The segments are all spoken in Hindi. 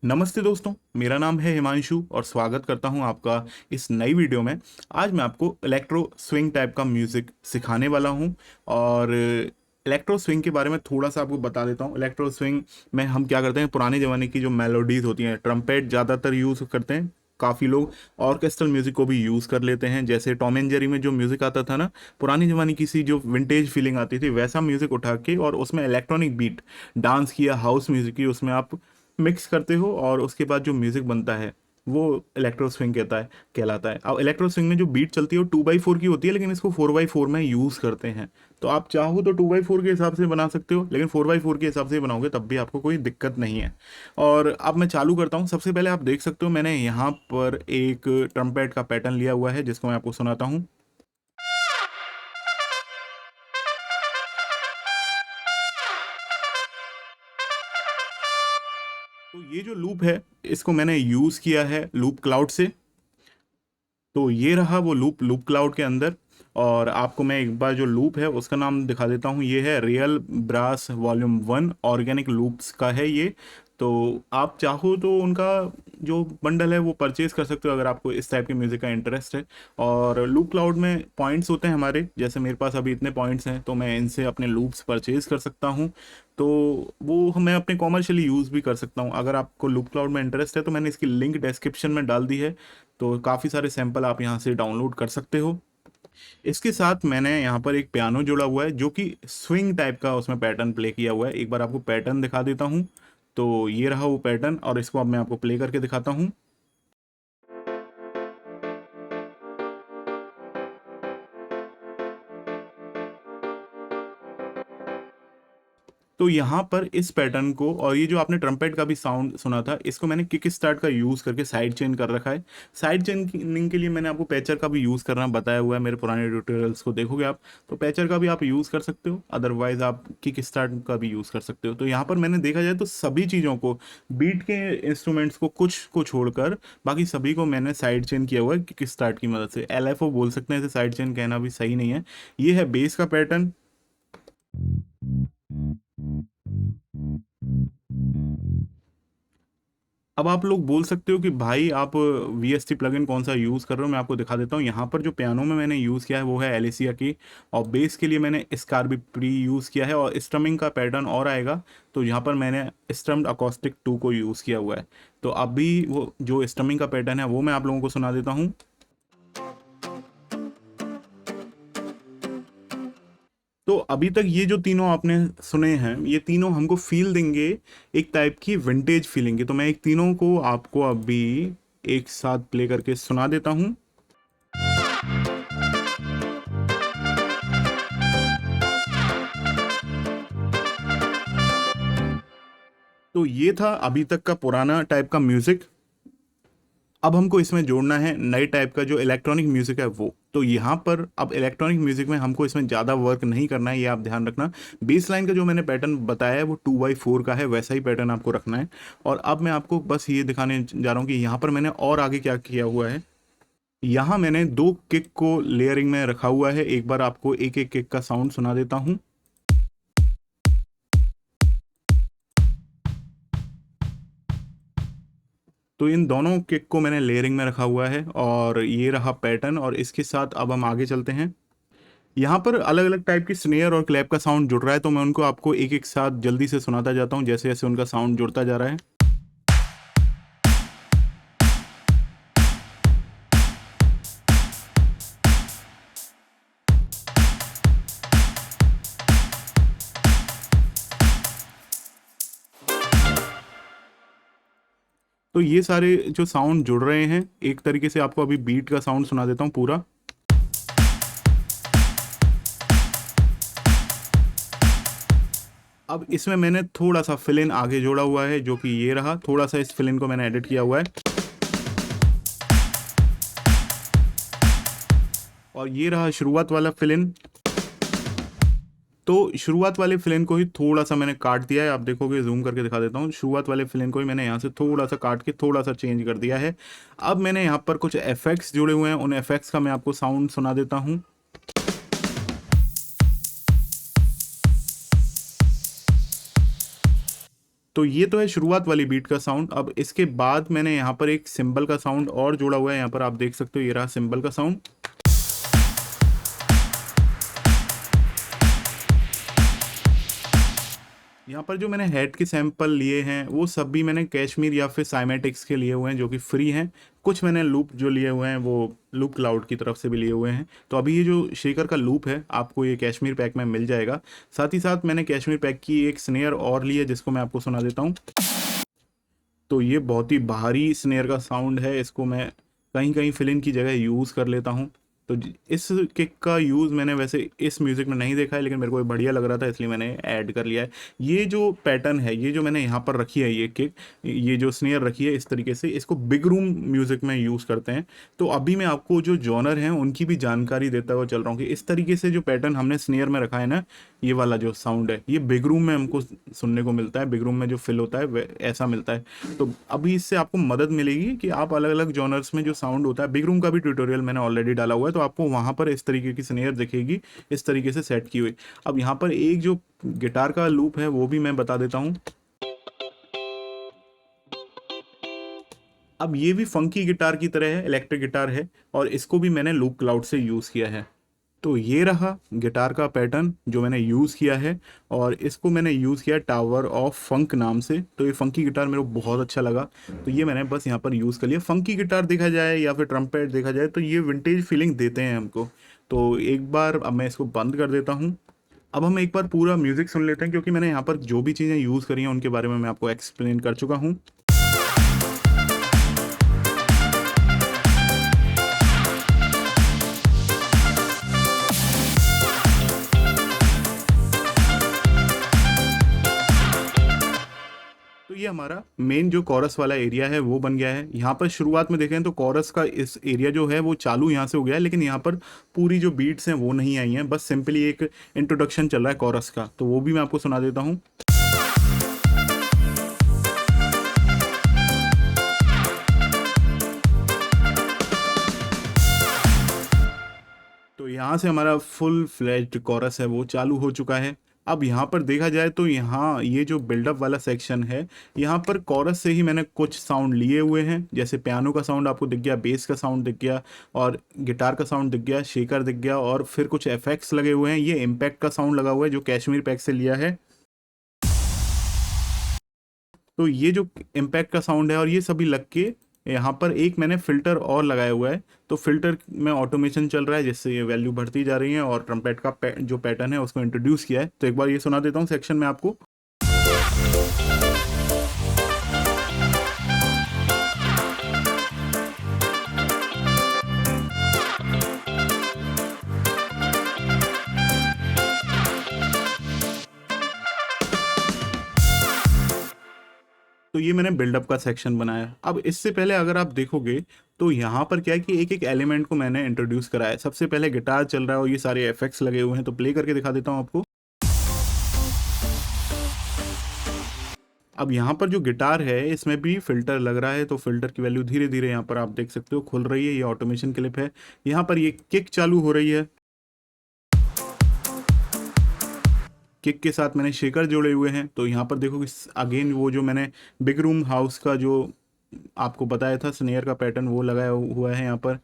नमस्ते दोस्तों, मेरा नाम है हिमांशु और स्वागत करता हूं आपका इस नई वीडियो में। आज मैं आपको इलेक्ट्रो स्विंग टाइप का म्यूज़िक सिखाने वाला हूं और इलेक्ट्रो स्विंग के बारे में थोड़ा सा आपको बता देता हूं। इलेक्ट्रो स्विंग में हम क्या करते हैं, पुराने ज़माने की जो मेलोडीज़ होती हैं, ट्रम्पेट ज़्यादातर यूज़ करते हैं। काफ़ी लोग ऑर्केस्ट्रल म्यूज़िक को भी यूज़ कर लेते हैं, जैसे टॉम एंड जेरी में जो म्यूज़िक आता था ना, पुरानी ज़माने की सी जो विंटेज फीलिंग आती थी, वैसा म्यूज़िक उठा के और उसमें इलेक्ट्रॉनिक बीट डांस किया, हाउस म्यूज़िक की उसमें आप मिक्स करते हो और उसके बाद जो म्यूजिक बनता है वो इलेक्ट्रो स्विंग कहलाता है। अब इलेक्ट्रो स्विंग में जो बीट चलती है वो 2x4 की होती है, लेकिन इसको 4x4 में यूज़ करते हैं। तो आप चाहो तो 2x4 के हिसाब से बना सकते हो, लेकिन 4x4 के हिसाब से बनाओगे तब भी आपको कोई दिक्कत नहीं है। और अब मैं चालू करता हूँ। सबसे पहले आप देख सकते हो मैंने यहाँ पर एक ट्रम्पेट का पैटर्न लिया हुआ है जिसको मैं आपको सुनाता हूँ। तो ये जो लूप है इसको मैंने यूज़ किया है लूप क्लाउड से। तो ये रहा वो लूप लूप क्लाउड के अंदर। और आपको मैं एक बार जो लूप है उसका नाम दिखा देता हूँ। ये है real brass volume 1 organic loops का है ये। तो आप चाहो तो उनका जो बंडल है वो परचेज कर सकते हो अगर आपको इस टाइप की म्यूज़िक का इंटरेस्ट है। और लूप क्लाउड में पॉइंट्स होते हैं हमारे, जैसे मेरे पास अभी इतने पॉइंट्स हैं तो मैं इनसे अपने लूप्स परचेज कर सकता हूँ। तो वो मैं अपने कॉमर्शियली यूज़ भी कर सकता हूँ। अगर आपको लूप क्लाउड में इंटरेस्ट है तो मैंने इसकी लिंक डिस्क्रिप्शन में डाल दी है। तो काफ़ी सारे सैंपल आप यहाँ से डाउनलोड कर सकते हो। इसके साथ मैंने यहाँ पर एक पियानो जोड़ा हुआ है जो कि स्विंग टाइप का उसमें पैटर्न प्ले किया हुआ है। एक बार आपको पैटर्न दिखा देता हूँ। तो ये रहा वो पैटर्न और इसको अब मैं आपको प्ले करके दिखाता हूँ। तो यहाँ पर इस पैटर्न को और ये जो आपने ट्रम्पेट का भी साउंड सुना था, इसको मैंने किक स्टार्ट का यूज़ करके साइड चेन कर रखा है। साइड चेनिंग के लिए मैंने आपको पैचर का भी यूज़ करना बताया हुआ है, मेरे पुराने ट्यूटोरियल्स को देखोगे आप तो पैचर का भी आप यूज़ कर सकते हो, अदरवाइज आप किक स्टार्ट का भी यूज़ कर सकते हो। तो यहाँ पर मैंने देखा जाए तो सभी चीज़ों को, बीट के इंस्ट्रूमेंट्स को कुछ को छोड़कर बाकी सभी को मैंने साइड चेन किया हुआ है किक स्टार्ट की मदद से। LFO बोल सकते हैं इसे, साइड चेन कहना भी सही नहीं है। ये है बेस का पैटर्न। अब आप लोग बोल सकते हो कि भाई आप VST प्लगइन कौन सा यूज़ कर रहे हो। मैं आपको दिखा देता हूँ। यहाँ पर जो पियानो में मैंने यूज़ किया है वो है एलिसिया की, और बेस के लिए मैंने स्कारबी प्री यूज़ किया है, और स्ट्रमिंग का पैटर्न और आएगा। तो यहाँ पर मैंने स्ट्रम्ड अकॉस्टिक 2 को यूज़ किया हुआ है। तो अभी वो जो स्ट्रमिंग का पैटर्न है वो मैं आप लोगों को सुना देता हूँ। तो अभी तक ये जो तीनों आपने सुने हैं ये तीनों हमको फील देंगे, एक टाइप की विंटेज फीलिंग की। तो मैं एक तीनों को आपको अभी एक साथ प्ले करके सुना देता हूँ। तो ये था अभी तक का पुराना टाइप का म्यूजिक। अब हमको इसमें जोड़ना है नए टाइप का जो इलेक्ट्रॉनिक म्यूजिक है वो। तो यहाँ पर अब इलेक्ट्रॉनिक म्यूजिक में हमको इसमें ज़्यादा वर्क नहीं करना है, ये आप ध्यान रखना। बेस लाइन का जो मैंने पैटर्न बताया है वो 2x4 का है, वैसा ही पैटर्न आपको रखना है। और अब मैं आपको बस ये दिखाने जा रहा हूँ कि यहाँ पर मैंने और आगे क्या किया हुआ है। यहाँ मैंने दो किक को लेयरिंग में रखा हुआ है। एक बार आपको एक एक किक का साउंड सुना देता हूँ। तो इन दोनों किक को मैंने लेयरिंग में रखा हुआ है और ये रहा पैटर्न। और इसके साथ अब हम आगे चलते हैं। यहाँ पर अलग अलग टाइप की स्नेयर और क्लैप का साउंड जुड़ रहा है, तो मैं उनको आपको एक एक साथ जल्दी से सुनाता जाता हूँ जैसे जैसे उनका साउंड जुड़ता जा रहा है। तो ये सारे जो साउंड जुड़ रहे हैं, एक तरीके से आपको अभी बीट का साउंड सुना देता हूँ पूरा। अब इसमें मैंने थोड़ा सा फिल इन आगे जोड़ा हुआ है जो कि ये रहा। थोड़ा सा इस फिल इन को मैंने एडिट किया हुआ है। और ये रहा शुरुआत वाला फिल इन। तो शुरुआत वाले फिलेन को ही थोड़ा सा मैंने काट दिया है। आप देखोगे, जूम करके दिखा देता हूँ। शुरुआत वाले फिलेन को ही मैंने यहाँ से थोड़ा सा काट के थोड़ा सा चेंज कर दिया है। अब मैंने यहाँ पर कुछ इफेक्ट्स जुड़े हुए हैं, उन इफेक्ट्स का मैं आपको साउंड सुना देता हूँ। तो ये तो है शुरुआत वाली बीट का साउंड। अब इसके बाद मैंने यहाँ पर एक सिंबल का साउंड और जोड़ा हुआ है, यहाँ पर आप देख सकते हो, ये रहा सिंबल का साउंड। यहाँ पर जो मैंने हेड के सैंपल लिए हैं वो सब भी मैंने कैशमीर या फिर साइमेटिक्स के लिए हुए हैं, जो कि फ्री हैं। कुछ मैंने लूप जो लिए हुए हैं वो लूप क्लाउड की तरफ से भी लिए हुए हैं। तो अभी ये जो शेकर का लूप है आपको ये कैशमीर पैक में मिल जाएगा। साथ ही साथ मैंने कैशमीर पैक की एक स्नेयर और ली है, जिसको मैं आपको सुना देता हूँ। तो ये बहुत ही भारी स्नेयर का साउंड है, इसको मैं कहीं कहीं फिल इन की जगह यूज़ कर लेता हूँ। तो इस किक का यूज़ मैंने वैसे इस म्यूज़िक में नहीं देखा है, लेकिन मेरे को ये बढ़िया लग रहा था इसलिए मैंने ऐड कर लिया है। ये जो पैटर्न है, ये जो मैंने यहाँ पर रखी है ये किक, ये जो स्नेयर रखी है इस तरीके से, इसको बिग रूम म्यूज़िक में यूज़ करते हैं। तो अभी मैं आपको जो जॉनर हैं उनकी भी जानकारी देता हुआ चल रहा हूँ कि इस तरीके से जो पैटर्न हमने स्नेयर में रखा है ना, ये वाला जो साउंड है ये बिग रूम में हमको सुनने को मिलता है। बिग रूम में जो फिल होता है ऐसा मिलता है। तो अभी इससे आपको मदद मिलेगी कि आप अलग अलग जॉनर्स में जो साउंड होता है, बिग रूम का भी ट्यूटोरियल मैंने ऑलरेडी डाला हुआ है, तो आपको वहाँ पर इस तरीके की स्नेयर दिखेगी इस तरीके से सेट की हुई। अब यहाँ पर एक जो गिटार का लूप है वो भी मैं बता देता हूँ। अब ये भी फंकी गिटार की तरह है, इलेक्ट्रिक गिटार है, और इसको भी मैंने लूप क्लाउड से यूज़ किया है। तो ये रहा गिटार का पैटर्न जो मैंने यूज़ किया है, और इसको मैंने यूज़ किया टावर ऑफ फंक नाम से। तो ये फंकी गिटार मेरे को बहुत अच्छा लगा, तो ये मैंने बस यहाँ पर यूज़ कर लिया। फंकी गिटार देखा जाए या फिर ट्रम्पेट देखा जाए तो ये विंटेज फीलिंग देते हैं हमको। तो एक बार अब मैं इसको बंद कर देता हूँ। अब हम एक बार पूरा म्यूज़िक सुन लेते हैं, क्योंकि मैंने यहाँ पर जो भी चीज़ें यूज़ करी हैं उनके बारे में मैं आपको एक्सप्लेन कर चुका हूँ। तो ये हमारा मेन जो कोरस वाला एरिया है वो बन गया है। यहाँ पर शुरुआत में देखें तो कोरस का इस एरिया जो है वो चालू यहाँ से हो गया है, लेकिन यहाँ पर पूरी जो बीट्स हैं वो नहीं आई हैं, बस सिंपली एक इंट्रोडक्शन चल रहा है कोरस का। तो वो भी मैं आपको सुना देता हूँ। तो यहाँ से हमारा फुल फ्लेज्ड कोरस है वो चालू हो चुका है। अब यहाँ पर देखा जाए तो यहाँ ये जो बिल्डअप वाला सेक्शन है, यहाँ पर कोरस से ही मैंने कुछ साउंड लिए हुए हैं, जैसे पियानो का साउंड आपको दिख गया, बेस का साउंड दिख गया, और गिटार का साउंड दिख गया, शेकर दिख गया, और फिर कुछ इफेक्ट्स लगे हुए हैं। ये इम्पैक्ट का साउंड लगा हुआ है जो कैशमीर पैक से लिया है। तो ये जो इम्पैक्ट का साउंड है और ये सभी लग के यहाँ पर एक मैंने फ़िल्टर और लगाया हुआ है। तो फिल्टर में ऑटोमेशन चल रहा है, जिससे ये वैल्यू बढ़ती जा रही है, और ट्रम्पेट का जो पैटर्न है उसको इंट्रोड्यूस किया है। तो एक बार ये सुना देता हूँ सेक्शन में आपको। तो ये मैंने बिल्डअप का सेक्शन बनाया। अब इससे पहले अगर आप देखोगे तो यहाँ पर क्या है कि एक एक एलिमेंट को मैंने इंट्रोड्यूस कराया है। सबसे पहले गिटार चल रहा है और ये सारे इफेक्ट्स लगे हुए हैं, तो प्ले करके दिखा देता हूँ आपको। अब यहाँ पर जो गिटार है इसमें भी फिल्टर लग रहा है, तो फिल्टर की वैल्यू धीरे धीरे यहाँ पर आप देख सकते हो खुल रही है। ये ऑटोमेशन क्लिप है। यहाँ पर ये किक चालू हो रही है, किक के साथ मैंने शेकर जोड़े हुए हैं। तो यहाँ पर देखो कि अगेन वो जो मैंने बिग रूम हाउस का जो आपको बताया था स्नेयर का पैटर्न वो लगाया हुआ है यहाँ पर।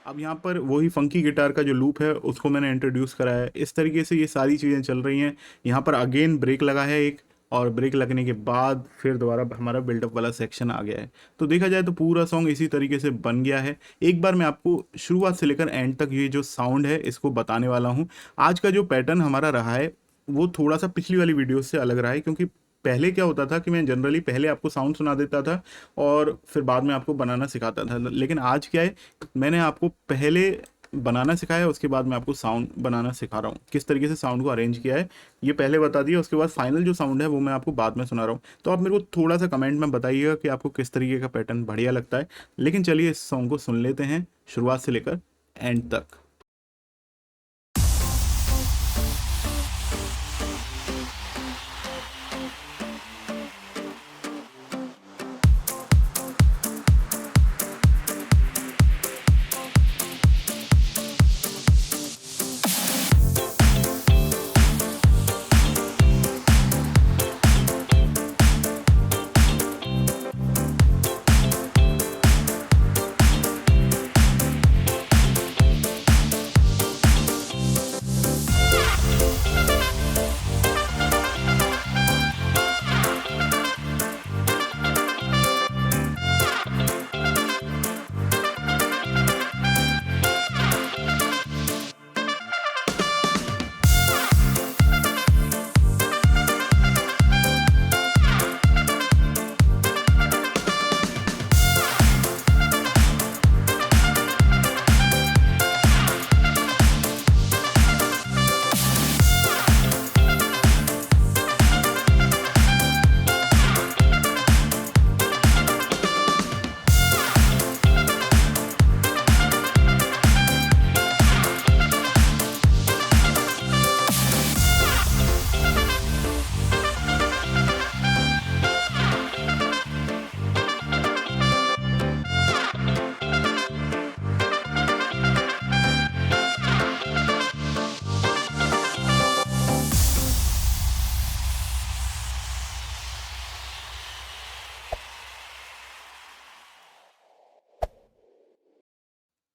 अब यहाँ पर वही फंकी गिटार का जो लूप है उसको मैंने इंट्रोड्यूस करा है। इस तरीके से ये सारी चीज़ें चल रही हैं। यहाँ पर अगेन ब्रेक लगा है एक, और ब्रेक लगने के बाद फिर दोबारा हमारा बिल्डअप वाला सेक्शन आ गया है। तो देखा जाए तो पूरा सॉन्ग इसी तरीके से बन गया है। एक बार मैं आपको शुरुआत से लेकर एंड तक ये जो साउंड है इसको बताने वाला हूँ। आज का जो पैटर्न हमारा रहा है वो थोड़ा सा पिछली वाली वीडियो से अलग रहा है, क्योंकि पहले क्या होता था कि मैं जनरली पहले आपको साउंड सुना देता था और फिर बाद में आपको बनाना सिखाता था। लेकिन आज क्या है, मैंने आपको पहले बनाना सिखाया, उसके बाद मैं आपको साउंड बनाना सिखा रहा हूँ। किस तरीके से साउंड को अरेंज किया है ये पहले बता दिया, उसके बाद फाइनल जो साउंड है वो मैं आपको बाद में सुना रहा हूँ। तो आप मेरे को थोड़ा सा कमेंट में बताइएगा कि आपको किस तरीके का पैटर्न बढ़िया लगता है। लेकिन चलिए इस सॉन्ग को सुन लेते हैं शुरुआत से लेकर एंड तक।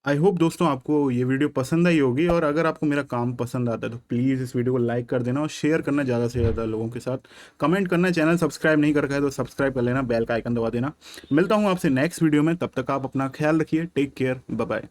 आई होप दोस्तों आपको ये वीडियो पसंद आई होगी, और अगर आपको मेरा काम पसंद आता है तो प्लीज़ इस वीडियो को लाइक कर देना और शेयर करना ज़्यादा से ज़्यादा लोगों के साथ। कमेंट करना, चैनल सब्सक्राइब नहीं कर रखा है तो सब्सक्राइब कर लेना, बेल का आइकन दबा देना। मिलता हूँ आपसे नेक्स्ट वीडियो में, तब तक आप अपना ख्याल रखिए। Take care, bye bye.